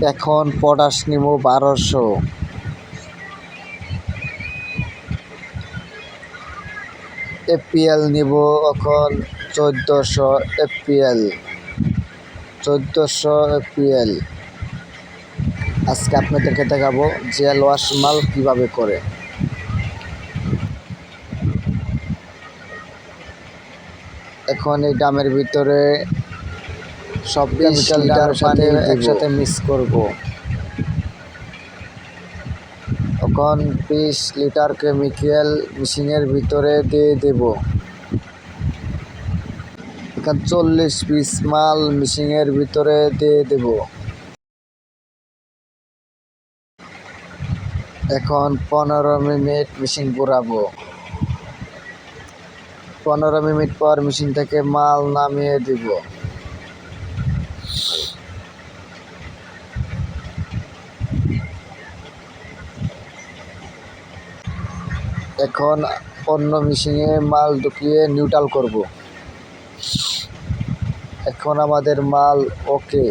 এখন পটাশ নিব 1200, এপিএল নিব এখন 1400 এপিএল, 1400 এপিএল। আজকে আপনাদেরকে দেখাবো জেল ওয়াশ মাল কিভাবে করে। এখন এই ড্রামের ভিতরে সব কেমিক্যাল লিটার পানি একসাথে মিক্স করব। এখন 20 লিটার কেমিক্যাল মেশিনের ভিতরে দিয়ে দেব। এখন 40 পিস মাল মেশিনের ভিতরে দিয়ে দেব। এখন 15 মিনিট মেশিন ঘোরাবো। 15 মিনিট পর মেশিন থেকে মাল নামিয়ে দিব। এখন অন্য মেশিনে মাল ঢুকিয়ে নিউট্রাল করব। এখন আমাদের মাল ওকে।